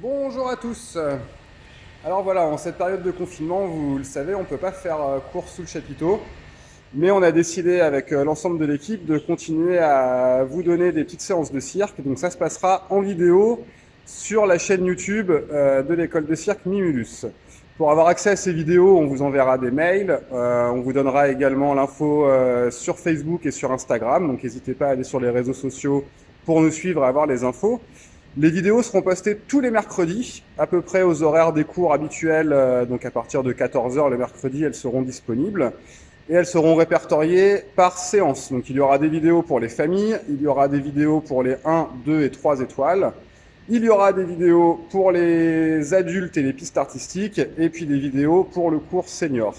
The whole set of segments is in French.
Bonjour à tous. Alors voilà, en cette période de confinement, vous le savez, on ne peut pas faire cours sous le chapiteau, mais on a décidé avec l'ensemble de l'équipe de continuer à vous donner des petites séances de cirque. Donc ça se passera en vidéo sur la chaîne YouTube de l'école de cirque Mimulus. Pour avoir accès à ces vidéos, on vous enverra des mails, on vous donnera également l'info sur Facebook et sur Instagram, donc n'hésitez pas à aller sur les réseaux sociaux pour nous suivre et avoir les infos. Les vidéos seront postées tous les mercredis, à peu près aux horaires des cours habituels, donc à partir de 14 heures le mercredi, elles seront disponibles. Et elles seront répertoriées par séance. Donc il y aura des vidéos pour les familles, il y aura des vidéos pour les 1, 2 et 3 étoiles, il y aura des vidéos pour les adultes et les pistes artistiques, et puis des vidéos pour le cours senior.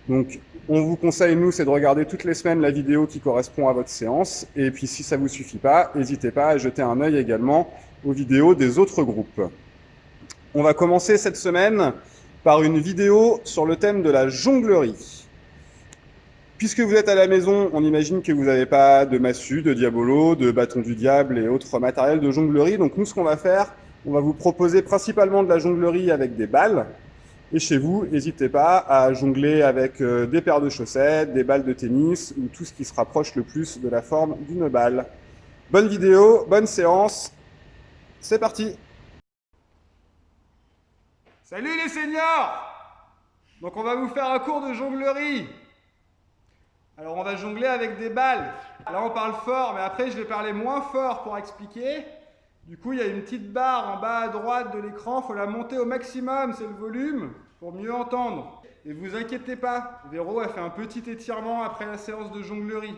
Donc on vous conseille, nous, c'est de regarder toutes les semaines la vidéo qui correspond à votre séance. Et puis si ça ne vous suffit pas, n'hésitez pas à jeter un œil également aux vidéos des autres groupes. On va commencer cette semaine par une vidéo sur le thème de la jonglerie. Puisque vous êtes à la maison, on imagine que vous n'avez pas de massue, de diabolo, de bâton du diable et autres matériels de jonglerie. Donc nous, ce qu'on va faire, on va vous proposer principalement de la jonglerie avec des balles. Et chez vous, n'hésitez pas à jongler avec des paires de chaussettes, des balles de tennis ou tout ce qui se rapproche le plus de la forme d'une balle. Bonne vidéo, bonne séance. C'est parti. Salut les seniors! Donc on va vous faire un cours de jonglerie. Alors on va jongler avec des balles. Là on parle fort, mais après je vais parler moins fort pour expliquer. Du coup il y a une petite barre en bas à droite de l'écran, il faut la monter au maximum, c'est le volume, pour mieux entendre. Et vous inquiétez pas, Véro a fait un petit étirement après la séance de jonglerie.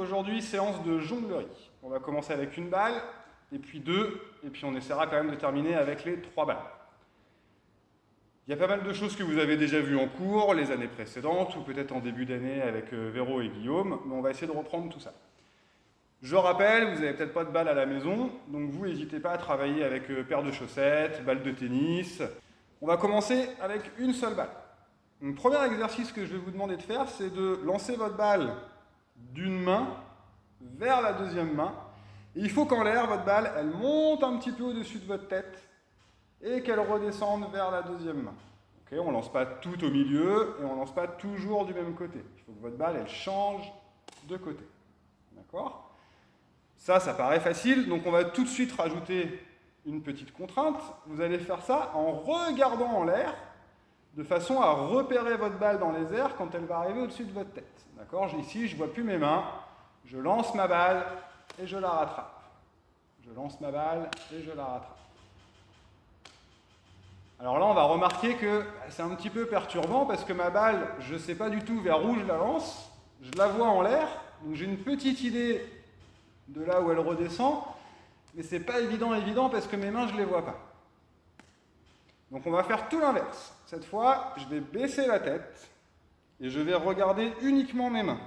Aujourd'hui, séance de jonglerie. On va commencer avec une balle, et puis deux, et puis on essaiera quand même de terminer avec les 3 balles. Il y a pas mal de choses que vous avez déjà vues en cours, les années précédentes, ou peut-être en début d'année avec Véro et Guillaume, mais on va essayer de reprendre tout ça. Je rappelle, vous n'avez peut-être pas de balle à la maison, donc vous n'hésitez pas à travailler avec paire de chaussettes, balle de tennis. On va commencer avec une seule balle. Le premier exercice que je vais vous demander de faire, c'est de lancer votre balle d'une main vers la deuxième main. Et il faut qu'en l'air, votre balle, elle monte un petit peu au-dessus de votre tête et qu'elle redescende vers la deuxième main. Okay, on ne lance pas tout au milieu et on ne lance pas toujours du même côté. Il faut que votre balle, elle change de côté. D'accord ? Ça paraît facile, donc on va tout de suite rajouter une petite contrainte. Vous allez faire ça en regardant en l'air, de façon à repérer votre balle dans les airs quand elle va arriver au-dessus de votre tête. D'accord ? Ici, je ne vois plus mes mains. Je lance ma balle et je la rattrape. Je lance ma balle et je la rattrape. Alors là, on va remarquer que c'est un petit peu perturbant parce que ma balle, je ne sais pas du tout vers où je la lance. Je la vois en l'air, donc j'ai une petite idée de là où elle redescend, mais ce n'est pas évident parce que mes mains, je ne les vois pas. Donc on va faire tout l'inverse. Cette fois, je vais baisser la tête et je vais regarder uniquement mes mains.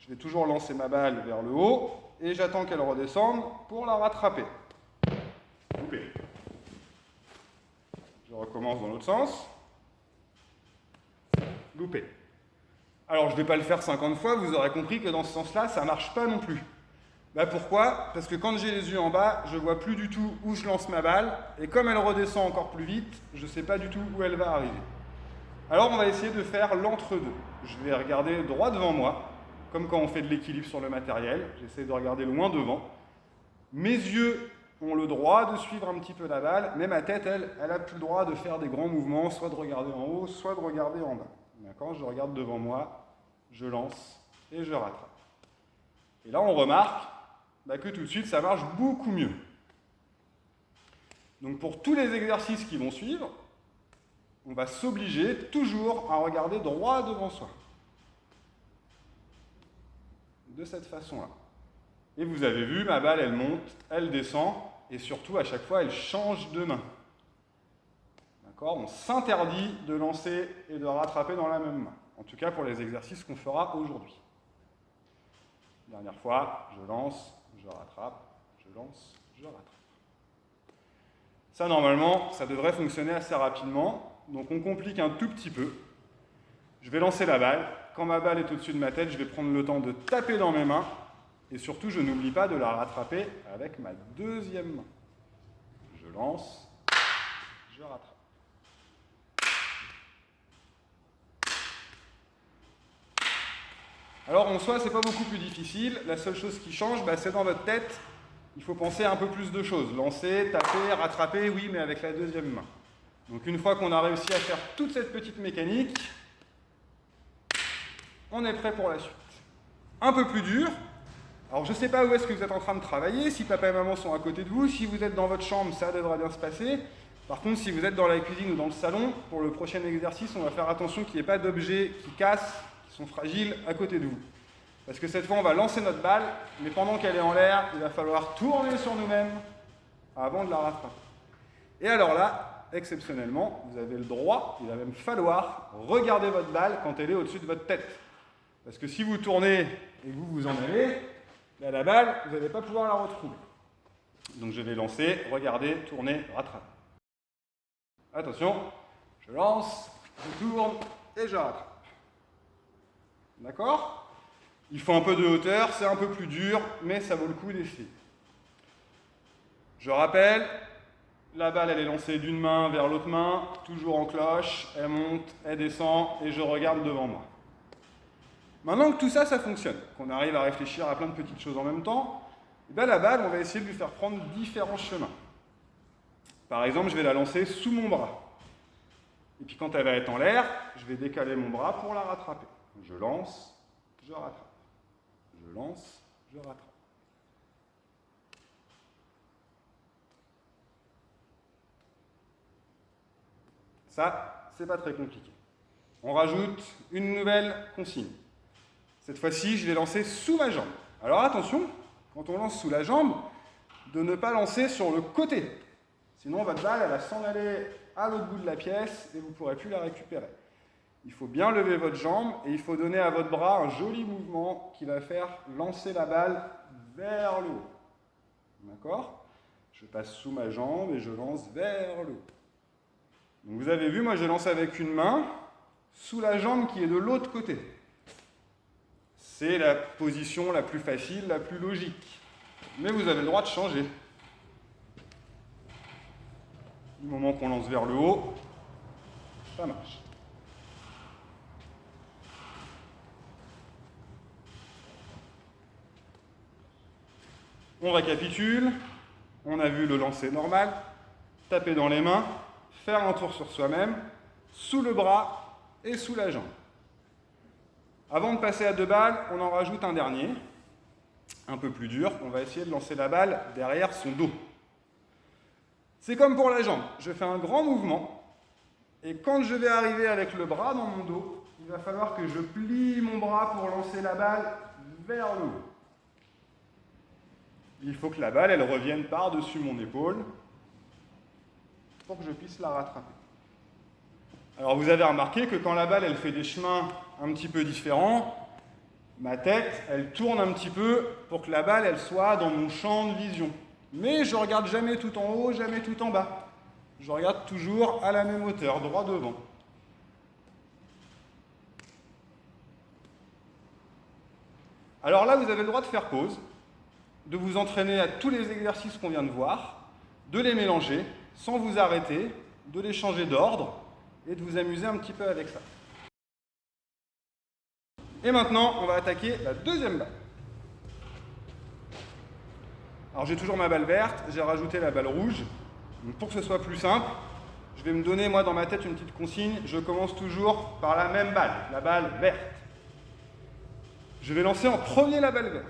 Je vais toujours lancer ma balle vers le haut et j'attends qu'elle redescende pour la rattraper. Coupé. Je recommence dans l'autre sens. Loupé. Alors je ne vais pas le faire 50 fois, vous aurez compris que dans ce sens-là, ça ne marche pas non plus. Pourquoi ? Parce que quand j'ai les yeux en bas, je ne vois plus du tout où je lance ma balle, et comme elle redescend encore plus vite, je ne sais pas du tout où elle va arriver. Alors on va essayer de faire l'entre-deux. Je vais regarder droit devant moi, comme quand on fait de l'équilibre sur le matériel, j'essaie de regarder loin devant. Mes yeux ont le droit de suivre un petit peu la balle, mais ma tête, elle n'a plus le droit de faire des grands mouvements, soit de regarder en haut, soit de regarder en bas. D'accord ? Je regarde devant moi, je lance et je rattrape. Et là, on remarque que tout de suite, ça marche beaucoup mieux. Donc pour tous les exercices qui vont suivre, on va s'obliger toujours à regarder droit devant soi. De cette façon-là. Et vous avez vu, ma balle, elle monte, elle descend, et surtout, à chaque fois, elle change de main. D'accord ? On s'interdit de lancer et de rattraper dans la même main. En tout cas, pour les exercices qu'on fera aujourd'hui. Dernière fois, je lance, je rattrape, je lance, je rattrape. Ça, normalement, ça devrait fonctionner assez rapidement. Donc, on complique un tout petit peu. Je vais lancer la balle. Quand ma balle est au-dessus de ma tête, je vais prendre le temps de taper dans mes mains. Et surtout, je n'oublie pas de la rattraper avec ma deuxième main. Je lance, je rattrape. Alors en soi, c'est pas beaucoup plus difficile. La seule chose qui change, c'est dans votre tête. Il faut penser à un peu plus de choses. Lancer, taper, rattraper, oui, mais avec la deuxième main. Donc une fois qu'on a réussi à faire toute cette petite mécanique, on est prêt pour la suite. Un peu plus dur. Alors je ne sais pas où est-ce que vous êtes en train de travailler, si papa et maman sont à côté de vous, si vous êtes dans votre chambre, ça devrait bien se passer. Par contre, si vous êtes dans la cuisine ou dans le salon, pour le prochain exercice, on va faire attention qu'il n'y ait pas d'objets qui cassent, qui sont fragiles à côté de vous. Parce que cette fois, on va lancer notre balle, mais pendant qu'elle est en l'air, il va falloir tourner sur nous-mêmes avant de la rattraper. Et alors là, exceptionnellement, vous avez le droit, il va même falloir regarder votre balle quand elle est au-dessus de votre tête. Parce que si vous tournez et que vous vous en allez, là, la balle, vous n'allez pas pouvoir la retrouver. Donc je vais lancer, regarder, tourner, rattraper. Attention, je lance, je tourne et je rattrape. D'accord ? Il faut un peu de hauteur, c'est un peu plus dur, mais ça vaut le coup d'essayer. Je rappelle, la balle elle est lancée d'une main vers l'autre main, toujours en cloche, elle monte, elle descend et je regarde devant moi. Maintenant que tout ça, ça fonctionne, qu'on arrive à réfléchir à plein de petites choses en même temps, la balle, on va essayer de lui faire prendre différents chemins. Par exemple, je vais la lancer sous mon bras. Et puis quand elle va être en l'air, je vais décaler mon bras pour la rattraper. Je lance, je rattrape. Je lance, je rattrape. Ça, c'est pas très compliqué. On rajoute une nouvelle consigne. Cette fois-ci, je l'ai lancé sous ma jambe. Alors attention, quand on lance sous la jambe, de ne pas lancer sur le côté. Sinon, votre balle, elle va s'en aller à l'autre bout de la pièce et vous ne pourrez plus la récupérer. Il faut bien lever votre jambe et il faut donner à votre bras un joli mouvement qui va faire lancer la balle vers le haut. D'accord ? Je passe sous ma jambe et je lance vers le haut. Donc vous avez vu, moi je lance avec une main sous la jambe qui est de l'autre côté. C'est la position la plus facile, la plus logique. Mais vous avez le droit de changer. Du moment qu'on lance vers le haut, ça marche. On récapitule. On a vu le lancer normal, taper dans les mains, faire un tour sur soi-même, sous le bras et sous la jambe. Avant de passer à 2 balles, on en rajoute un dernier, un peu plus dur. On va essayer de lancer la balle derrière son dos. C'est comme pour la jambe. Je fais un grand mouvement et quand je vais arriver avec le bras dans mon dos, il va falloir que je plie mon bras pour lancer la balle vers le haut. Il faut que la balle, elle revienne par-dessus mon épaule pour que je puisse la rattraper. Alors vous avez remarqué que quand la balle, elle fait des chemins un petit peu différents, ma tête, elle tourne un petit peu pour que la balle, elle soit dans mon champ de vision. Mais je ne regarde jamais tout en haut, jamais tout en bas. Je regarde toujours à la même hauteur, droit devant. Alors là, vous avez le droit de faire pause, de vous entraîner à tous les exercices qu'on vient de voir, de les mélanger sans vous arrêter, de les changer d'ordre et de vous amuser un petit peu avec ça. Et maintenant, on va attaquer la deuxième balle. Alors j'ai toujours ma balle verte, j'ai rajouté la balle rouge. Donc, pour que ce soit plus simple, je vais me donner, moi, dans ma tête, une petite consigne. Je commence toujours par la même balle, la balle verte. Je vais lancer en premier la balle verte.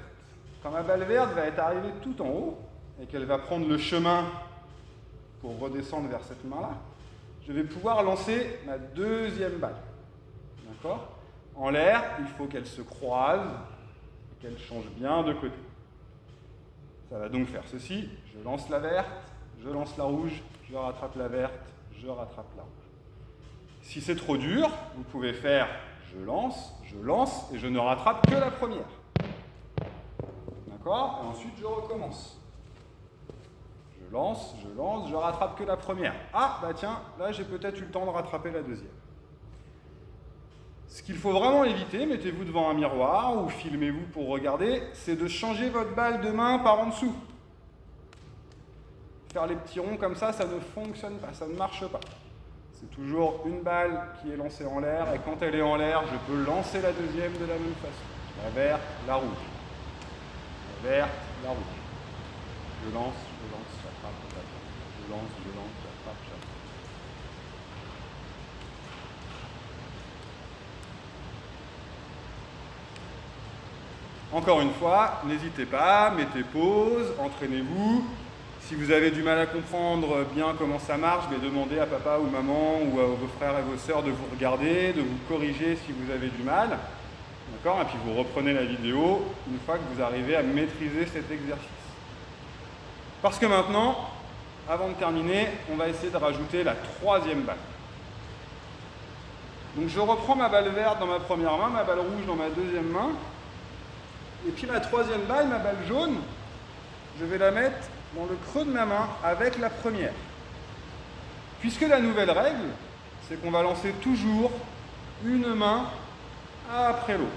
Quand ma balle verte va être arrivée tout en haut et qu'elle va prendre le chemin pour redescendre vers cette main-là, je vais pouvoir lancer ma deuxième balle. D'accord ? En l'air, il faut qu'elle se croise et qu'elle change bien de côté. Ça va donc faire ceci. Je lance la verte, je lance la rouge, je rattrape la verte, je rattrape la rouge. Si c'est trop dur, vous pouvez faire je lance et je ne rattrape que la première. D'accord ? Et ensuite, je recommence. Je lance, je rattrape que la première. Ah, bah tiens, là j'ai peut-être eu le temps de rattraper la deuxième. Ce qu'il faut vraiment éviter, mettez-vous devant un miroir ou filmez-vous pour regarder, c'est de changer votre balle de main par en dessous. Faire les petits ronds comme ça ne fonctionne pas, ça ne marche pas. C'est toujours une balle qui est lancée en l'air, et quand elle est en l'air, je peux lancer la deuxième de la même façon. La verte, la rouge. La verte, la rouge. Je lance, j'attrape, j'attrape. Je lance, j'attrape, j'attrape. Encore une fois, n'hésitez pas, mettez pause, entraînez-vous. Si vous avez du mal à comprendre bien comment ça marche, demandez à papa ou maman ou à vos frères et vos sœurs de vous regarder, de vous corriger si vous avez du mal. D'accord ? Et puis vous reprenez la vidéo une fois que vous arrivez à maîtriser cet exercice. Parce que maintenant, avant de terminer, on va essayer de rajouter la troisième balle. Donc je reprends ma balle verte dans ma première main, ma balle rouge dans ma deuxième main. Et puis ma troisième balle, ma balle jaune, je vais la mettre dans le creux de ma main avec la première. Puisque la nouvelle règle, c'est qu'on va lancer toujours une main après l'autre.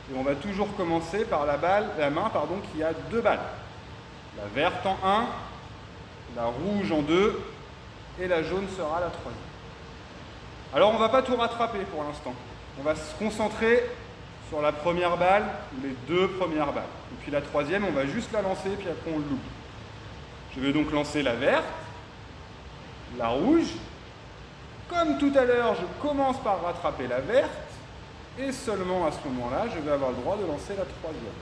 Et on va toujours commencer par la main qui a deux balles. La verte en 1, la rouge en 2, et la jaune sera la troisième. Alors on ne va pas tout rattraper pour l'instant. On va se concentrer sur la première balle ou les deux premières balles. Et puis la troisième, on va juste la lancer, puis après on l'oublie. Je vais donc lancer la verte, la rouge. Comme tout à l'heure, je commence par rattraper la verte, et seulement à ce moment-là, je vais avoir le droit de lancer la troisième.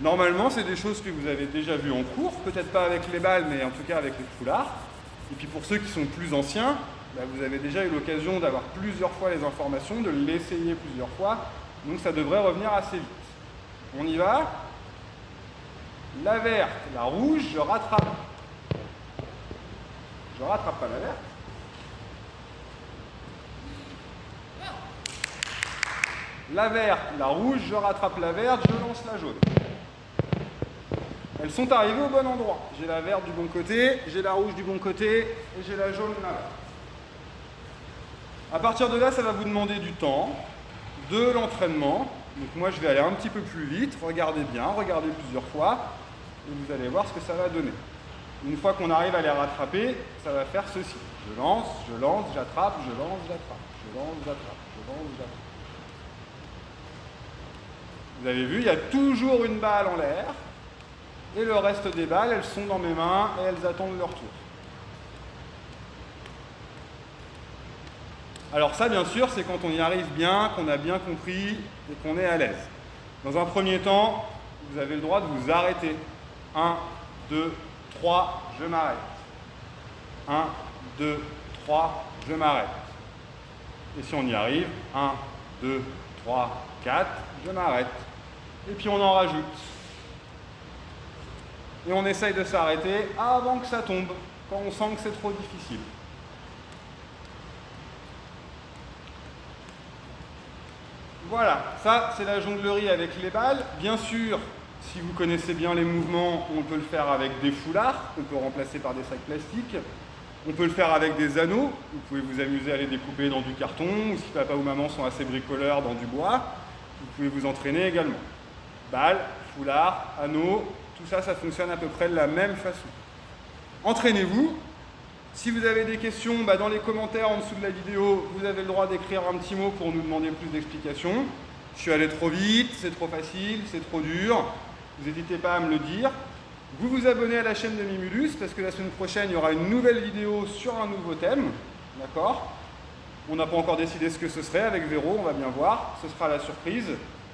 Normalement, c'est des choses que vous avez déjà vues en cours, peut-être pas avec les balles, mais en tout cas avec les foulards. Et puis pour ceux qui sont plus anciens, vous avez déjà eu l'occasion d'avoir plusieurs fois les informations, de l'essayer plusieurs fois, donc ça devrait revenir assez vite. On y va. La verte, la rouge, je rattrape. Je rattrape pas la verte. La verte, la rouge, je rattrape la verte, je lance la jaune. Elles sont arrivées au bon endroit. J'ai la verte du bon côté, j'ai la rouge du bon côté et j'ai la jaune là. À partir de là, ça va vous demander du temps, de l'entraînement. Donc moi, je vais aller un petit peu plus vite. Regardez bien, regardez plusieurs fois et vous allez voir ce que ça va donner. Une fois qu'on arrive à les rattraper, ça va faire ceci. Je lance, j'attrape, je lance, j'attrape, je lance, j'attrape, je lance, j'attrape. Vous avez vu, il y a toujours une balle en l'air. Et le reste des balles, elles sont dans mes mains et elles attendent leur tour. Alors ça, bien sûr, c'est quand on y arrive bien, qu'on a bien compris et qu'on est à l'aise. Dans un premier temps, vous avez le droit de vous arrêter. 1, 2, 3, je m'arrête. 1, 2, 3, je m'arrête. Et si on y arrive, 1, 2, 3, 4, je m'arrête. Et puis on en rajoute. Et on essaye de s'arrêter avant que ça tombe, quand on sent que c'est trop difficile. Voilà, ça c'est la jonglerie avec les balles. Bien sûr, si vous connaissez bien les mouvements, on peut le faire avec des foulards, qu'on peut remplacer par des sacs plastiques. On peut le faire avec des anneaux, vous pouvez vous amuser à les découper dans du carton, ou si papa ou maman sont assez bricoleurs, dans du bois, vous pouvez vous entraîner également. Balles, foulards, anneaux, tout ça, ça fonctionne à peu près de la même façon. Entraînez-vous. Si vous avez des questions, dans les commentaires en dessous de la vidéo, vous avez le droit d'écrire un petit mot pour nous demander plus d'explications. Je suis allé trop vite, c'est trop facile, c'est trop dur. Vous n'hésitez pas à me le dire. Vous vous abonnez à la chaîne de Mimulus parce que la semaine prochaine, il y aura une nouvelle vidéo sur un nouveau thème. D'accord ? On n'a pas encore décidé ce que ce serait avec Véro, on va bien voir. Ce sera la surprise.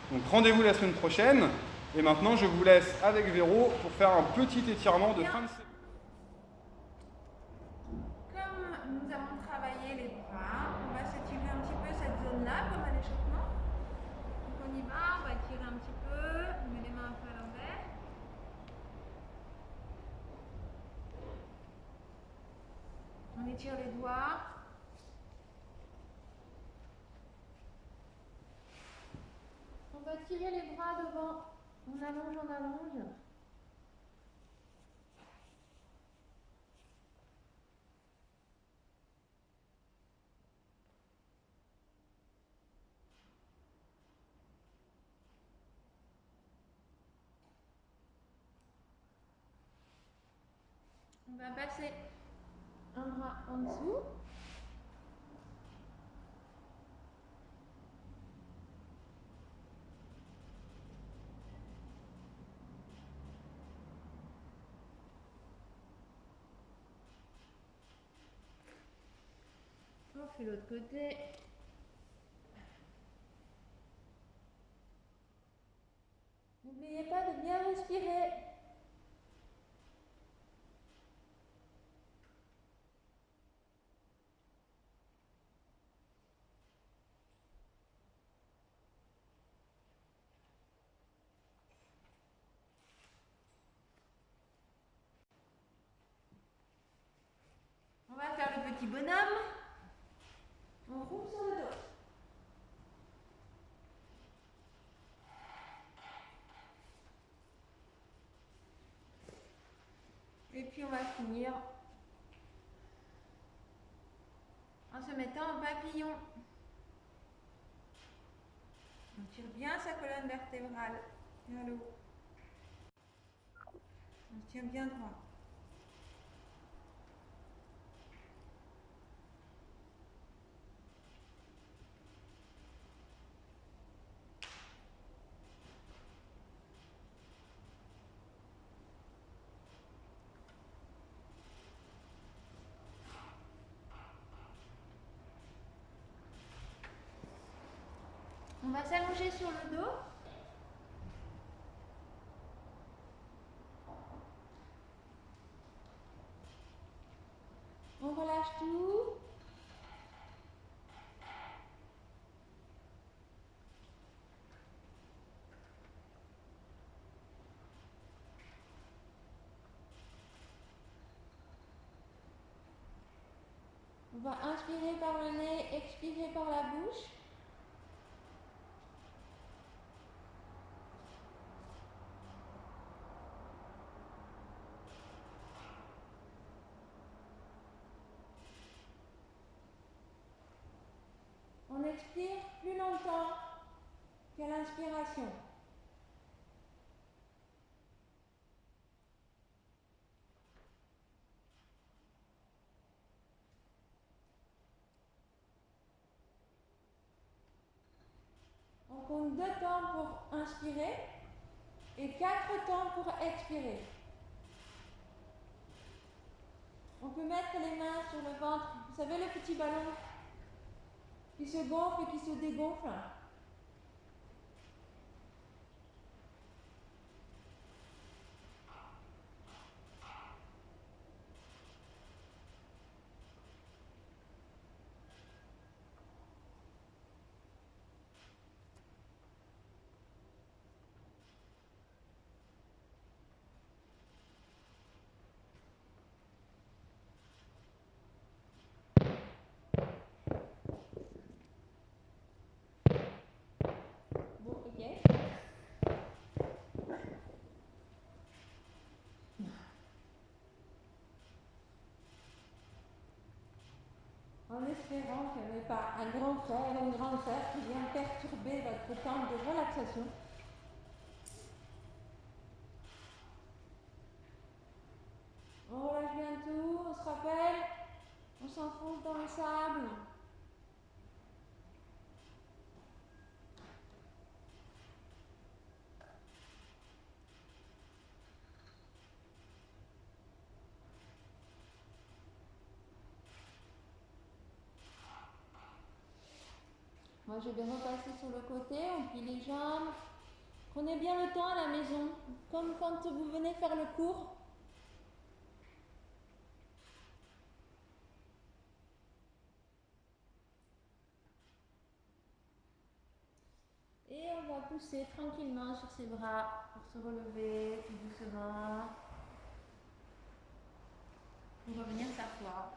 Donc rendez-vous la semaine prochaine. Et maintenant, je vous laisse avec Véro pour faire un petit étirement de fin de séance. Comme nous avons travaillé les bras, on va s'étirer un petit peu cette zone-là, comme à l'échauffement. Donc on y va, on va étirer un petit peu, on met les mains un peu à l'envers. On étire les doigts. On va tirer les bras devant. On allonge, on allonge. va passer un bras en dessous. On fait l'autre côté. N'oubliez pas de bien respirer. On va faire le petit bonhomme. On roule sur le dos. Et puis on va finir en se mettant en papillon. On tire bien sa colonne vertébrale vers le haut. On se tient bien droit. On va s'allonger sur le dos. On relâche tout. On va inspirer par le nez, expirer par la bouche. On expire plus longtemps qu'à l'inspiration. On compte 2 temps pour inspirer et 4 temps pour expirer. On peut mettre les mains sur le ventre. Vous savez le petit ballon qui se gonfle et qui se dégonfle? Bon, ok. En espérant qu'il n'y ait pas un grand frère ou une grande sœur qui vient perturber votre temps de relaxation. On relâche bien tout, on se rappelle, on s'enfonce dans le sable. Moi je vais repasser sur le côté, on plie les jambes. Prenez bien le temps à la maison, comme quand vous venez faire le cours. Et on va pousser tranquillement sur ses bras pour se relever tout doucement. Pour revenir s'asseoir.